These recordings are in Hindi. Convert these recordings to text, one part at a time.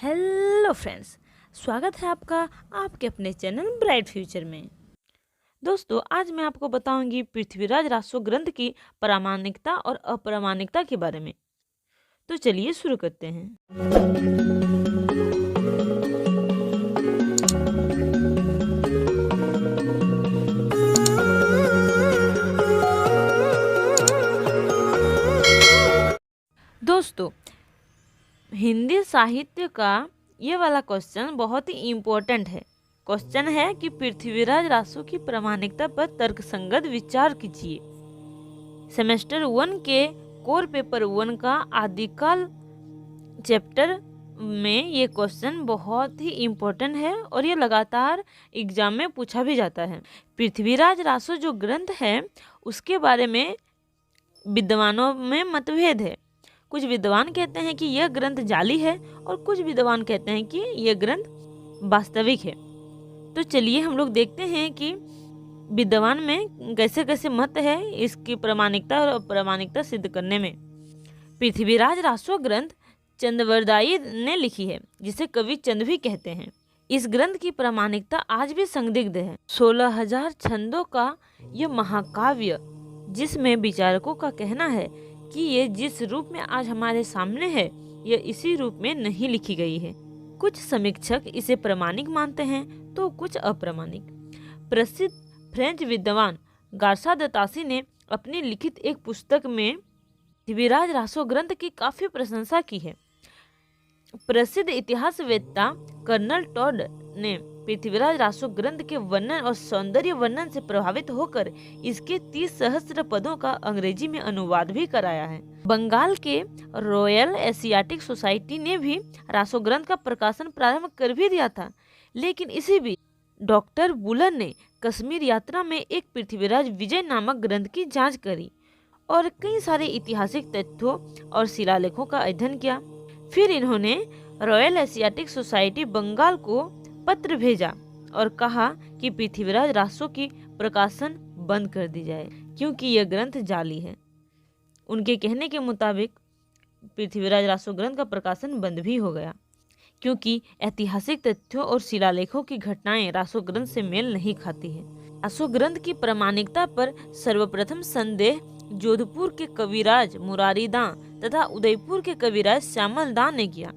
हेलो फ्रेंड्स, स्वागत है आपका आपके अपने चैनल ब्राइट फ्यूचर में। दोस्तों, आज मैं आपको बताऊंगी पृथ्वीराज रासो ग्रंथ की प्रामाणिकता और अप्रामाणिकता के बारे में। तो चलिए शुरू करते हैं। दोस्तों, हिंदी साहित्य का ये वाला क्वेश्चन बहुत ही इम्पोर्टेंट है। क्वेश्चन है कि पृथ्वीराज रासो की प्रामाणिकता पर तर्कसंगत विचार कीजिए। सेमेस्टर 1 के कोर पेपर 1 का आदिकाल चैप्टर में ये क्वेश्चन बहुत ही इम्पोर्टेंट है और ये लगातार एग्जाम में पूछा भी जाता है। पृथ्वीराज रासो जो ग्रंथ है उसके बारे में विद्वानों में मतभेद है। कुछ विद्वान कहते हैं कि यह ग्रंथ जाली है और कुछ विद्वान कहते हैं कि यह ग्रंथ वास्तविक है। तो चलिए हम लोग देखते हैं कि विद्वान में कैसे कैसे मत है इसकी प्रामाणिकता और अप्रामाणिकता सिद्ध करने में। पृथ्वीराज रासो ग्रंथ चंद्रवरदायी ने लिखी है, जिसे कवि चंद भी कहते हैं। इस ग्रंथ की प्रामाणिकता आज भी संदिग्ध है। 16,000 छंदों का यह महाकाव्य, जिसमें विचारकों का कहना है कि ये जिस रूप में आज हमारे सामने है यह इसी रूप में नहीं लिखी गई है। कुछ समीक्षक इसे प्रामाणिक मानते हैं तो कुछ अप्रामाणिक। प्रसिद्ध फ्रेंच विद्वान गार्सा द तासी ने अपनी लिखित एक पुस्तक में पृथ्वीराज रासो ग्रंथ की काफी प्रशंसा की है। प्रसिद्ध इतिहासवेत्ता कर्नल टॉड ने पृथ्वीराज रासो ग्रंथ के वर्णन और सौंदर्य वर्णन से प्रभावित होकर इसके 30 सहस्त्र पदों का अंग्रेजी में अनुवाद भी कराया है। बंगाल के रॉयल एशियाटिक सोसाइटी ने भी रासो ग्रंथ का प्रकाशन प्रारंभ कर भी दिया था, लेकिन इसी बीच डॉक्टर बुलर ने कश्मीर यात्रा में एक पृथ्वीराज विजय नामक ग्रंथ की जांच करी और कई सारे ऐतिहासिक तथ्यों और शिलालेखों का अध्ययन किया। फिर इन्होंने रॉयल एशियाटिक सोसाइटी बंगाल को पत्र भेजा और कहा कि पृथ्वीराज रासो की प्रकाशन बंद कर दी जाए क्योंकि यह ग्रंथ जाली है। उनके कहने के मुताबिक पृथ्वीराज रासो ग्रंथ का प्रकाशन बंद भी हो गया क्योंकि ऐतिहासिक तथ्यों और शिलालेखों की घटनाएं रासो ग्रंथ से मेल नहीं खाती है। रासो ग्रंथ की प्रामाणिकता पर सर्वप्रथम संदेह जोधपुर के कविराज मुरारी दां तथा उदयपुर के कविराज श्यामल दां ने किया।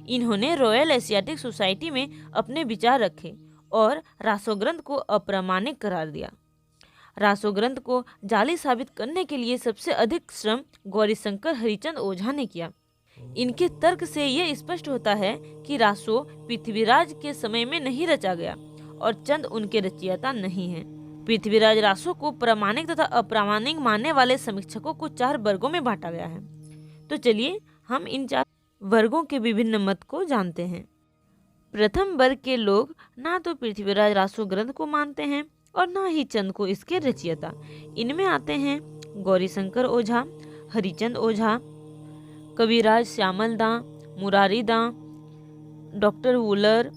इन्होंने रॉयल एशियाटिक सोसाइटी में अपने विचार रखे और रासो ग्रंथ को अप्रामाणिक करार दिया। रासो ग्रंथ को जाली साबित करने के लिए सबसे अधिक श्रम गौरीशंकर हरिचंद ओझा ने किया। इनके तर्क से यह स्पष्ट होता है कि रासो पृथ्वीराज के समय में नहीं रचा गया और चंद उनके रचयिता नहीं हैं। पृथ्वीराज रासो को प्रामाणिक तथा अप्रामाणिक मानने वाले समीक्षकों को 4 वर्गों में बांटा गया है। तो चलिए हम इन 4 वर्गों के विभिन्न मत को जानते हैं। प्रथम वर्ग के लोग ना तो पृथ्वीराज रासो ग्रंथ को मानते हैं और ना ही चंद को इसके रचयिता। इनमें आते हैं गौरीशंकर ओझा, हरिचंद ओझा, कविराज श्यामल दां, मुरारी दां, डॉक्टर वुलर,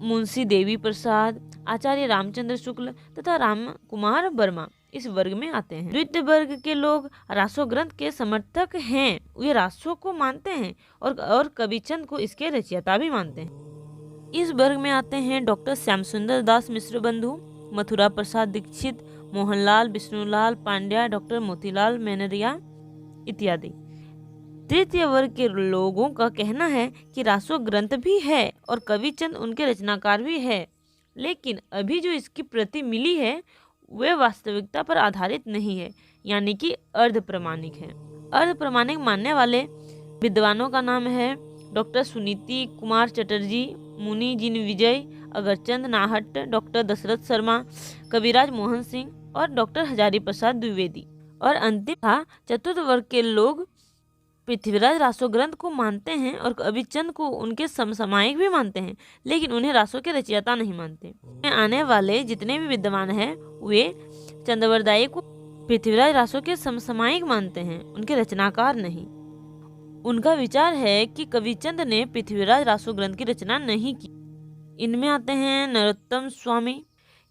मुंशी देवी प्रसाद, आचार्य रामचंद्र शुक्ल तथा राम कुमार वर्मा इस वर्ग में आते हैं। द्वितीय वर्ग के लोग रासो ग्रंथ के समर्थक हैं, वे रासो को मानते हैं और कविचंद को इसके रचयिता भी मानते हैं। इस वर्ग में आते हैं डॉक्टर श्याम सुंदर दास मिश्र बंधु, मथुरा प्रसाद दीक्षित, मोहनलाल विष्णुलाल पांड्या, डॉक्टर मोतीलाल मेनरिया इत्यादि। तृतीय वर्ग के लोगों का कहना है कि रासो ग्रंथ भी है और कविचंद उनके रचनाकार भी है, लेकिन अभी जो इसकी प्रति मिली है वे वास्तविकता पर आधारित नहीं है, यानी कि अर्ध प्रमाणिक है। अर्ध प्रमाणिक मानने वाले विद्वानों का नाम है डॉक्टर सुनीति कुमार चटर्जी, मुनि जिन विजय, अगरचंद नाहट, डॉक्टर दशरथ शर्मा, कविराज मोहन सिंह और डॉक्टर हजारी प्रसाद द्विवेदी। और अंतिम था चतुर्थ वर्ग के लोग पृथ्वीराज रासो ग्रंथ को मानते हैं और कविचंद को उनके समसामयिक भी मानते हैं, लेकिन उन्हें रासो के रचयिता नहीं मानते। आने वाले जितने भी विद्वान हैं वे चंद्रवरदायी को पृथ्वीराज रासो के समसामयिक मानते हैं, उनके रचनाकार नहीं। उनका विचार है कि कविचंद ने पृथ्वीराज रासो ग्रंथ की रचना नहीं की। इनमें आते हैं नरोत्तम स्वामी।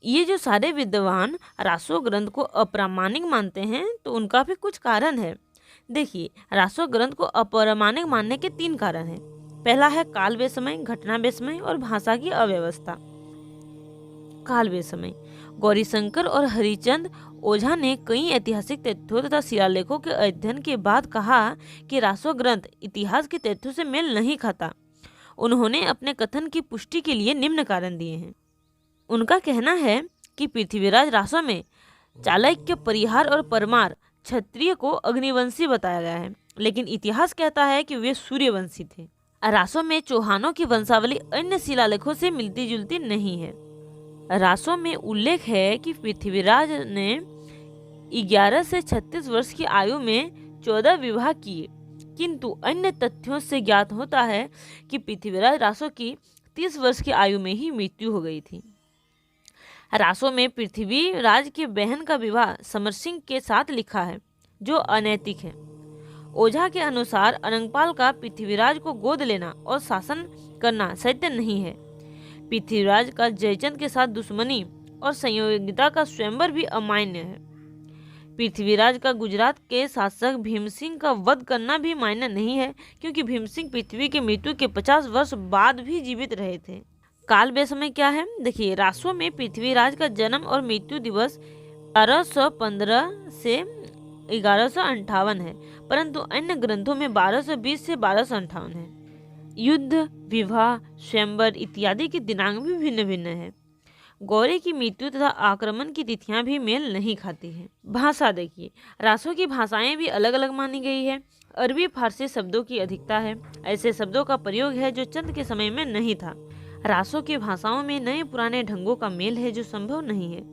ये जो सारे विद्वान रासो ग्रंथ को अप्रामाणिक मानते हैं तो उनका भी कुछ कारण है। देखिए, रासो ग्रंथ को अप्रामाणिक मानने के 3 कारण हैं। पहला है काल बेसमय, घटना बेसमय और भाषा की अव्यवस्था। काल बेसमय। गौरीशंकर और हरिचंद ओझा ने कई ऐतिहासिक तथ्यों तथा शिलालेखों के अध्ययन के बाद कहा कि रासो ग्रंथ इतिहास के तथ्यों से मेल नहीं खाता। उन्होंने अपने कथन की पुष्टि के लिए निम्न कारण दिए हैं। उनका कहना है कि पृथ्वीराज रासो में चाणक्य, परिहार और परमार क्षत्रिय को अग्निवंशी बताया गया है, लेकिन इतिहास कहता है कि वे सूर्यवंशी थे। रासो में चौहानों की वंशावली अन्य शिलालेखों से मिलती जुलती नहीं है। रासो में उल्लेख है कि पृथ्वीराज ने 11 से 36 वर्ष की आयु में 14 विवाह किए, किंतु अन्य तथ्यों से ज्ञात होता है कि पृथ्वीराज रासो की 30 वर्ष की आयु में ही मृत्यु हो गई थी। रासो में पृथ्वीराज की बहन का विवाह समर सिंह के साथ लिखा है, जो अनैतिक है। ओझा के अनुसार अनंगपाल का पृथ्वीराज को गोद लेना और शासन करना सत्य नहीं है। पृथ्वीराज का जयचंद के साथ दुश्मनी और संयोगिता का स्वयंवर भी अमान्य है। पृथ्वीराज का गुजरात के शासक भीमसिंह का वध करना भी मान्य नहीं है, क्योंकि भीमसिंह पृथ्वी की मृत्यु के 50 वर्ष बाद भी जीवित रहे थे। काल बेसमय क्या है? देखिए, रासो में पृथ्वीराज का जन्म और मृत्यु दिवस 1215 से 1158 है, परंतु अन्य ग्रंथों में 1220 से 1258 है। युद्ध, विवाह, स्वयंवर इत्यादि की दिनांक भी भिन्न भिन्न है। गौरी की मृत्यु तथा आक्रमण की तिथियां भी मेल नहीं खाती है। भाषा देखिए, रासो की भाषाएं भी अलग अलग मानी गई है। अरबी फारसी शब्दों की अधिकता है। ऐसे शब्दों का प्रयोग है जो चंद के समय में नहीं था। रासो की भाषाओं में नए पुराने ढंगों का मेल है जो संभव नहीं है,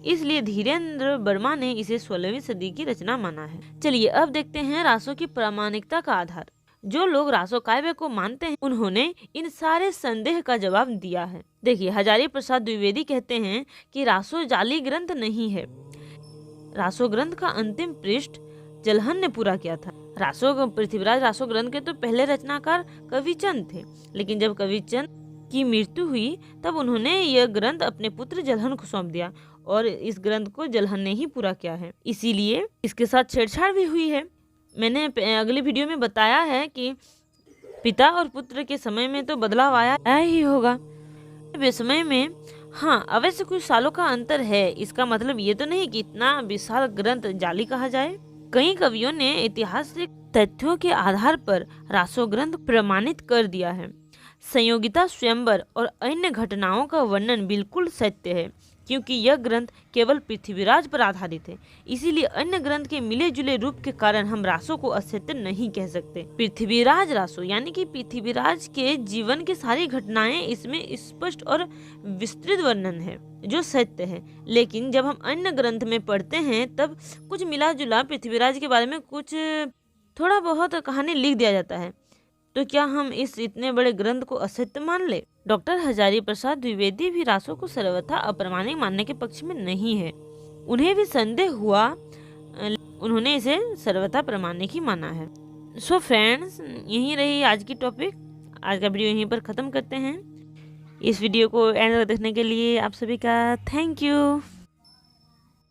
इसलिए धीरेन्द्र वर्मा ने इसे 16वीं सदी की रचना माना है। चलिए अब देखते हैं रासो की प्रामाणिकता का आधार। जो लोग रासो काव्य को मानते हैं, उन्होंने इन सारे संदेह का जवाब दिया है। देखिए, हजारी प्रसाद द्विवेदी कहते हैं कि रासो जाली ग्रंथ नहीं है। रासो ग्रंथ का अंतिम पृष्ठ जलहन ने पूरा किया था। पृथ्वीराज रासो ग्रंथ के तो पहले रचनाकार कविचंद थे, लेकिन जब कविचंद की मृत्यु हुई तब उन्होंने यह ग्रंथ अपने पुत्र जलहन को सौंप दिया और इस ग्रंथ को जलहन ने ही पूरा किया है। इसीलिए इसके साथ छेड़छाड़ भी हुई है। मैंने अगली वीडियो में बताया है कि पिता और पुत्र के समय में तो बदलाव आया ही होगा। समय में हाँ, अवश्य कुछ सालों का अंतर है। इसका मतलब ये तो नहीं कि इतना विशाल ग्रंथ जाली कहा जाए। कई कवियों ने ऐतिहासिक तथ्यों के आधार पर रासो ग्रंथ प्रमाणित कर दिया है। संयोगिता, स्वयंवर और अन्य घटनाओं का वर्णन बिल्कुल सत्य है, क्योंकि यह ग्रंथ केवल पृथ्वीराज पर आधारित है। इसीलिए अन्य ग्रंथ के मिले जुले रूप के कारण हम रासो को असत्य नहीं कह सकते। पृथ्वीराज रासो यानी कि पृथ्वीराज के जीवन की सारी घटनाएं इसमें स्पष्ट और विस्तृत वर्णन है, जो सत्य है। लेकिन जब हम अन्य ग्रंथ में पढ़ते हैं तब कुछ मिला जुला पृथ्वीराज के बारे में कुछ थोड़ा बहुत कहानी लिख दिया जाता है। तो क्या हम इस इतने बड़े ग्रंथ को असत्य मान ले? डॉक्टर हजारी प्रसाद द्विवेदी भी रासो को सर्वथा अप्रामाणिक मानने के पक्ष में नहीं है। उन्हें भी संदेह हुआ, उन्होंने इसे सर्वथा प्रामाणिक ही माना है। सो फ्रेंड्स, यही रही आज की टॉपिक। आज का वीडियो यहीं पर ख़त्म करते हैं। इस वीडियो को एंड तक देखने के लिए आप सभी का थैंक यू।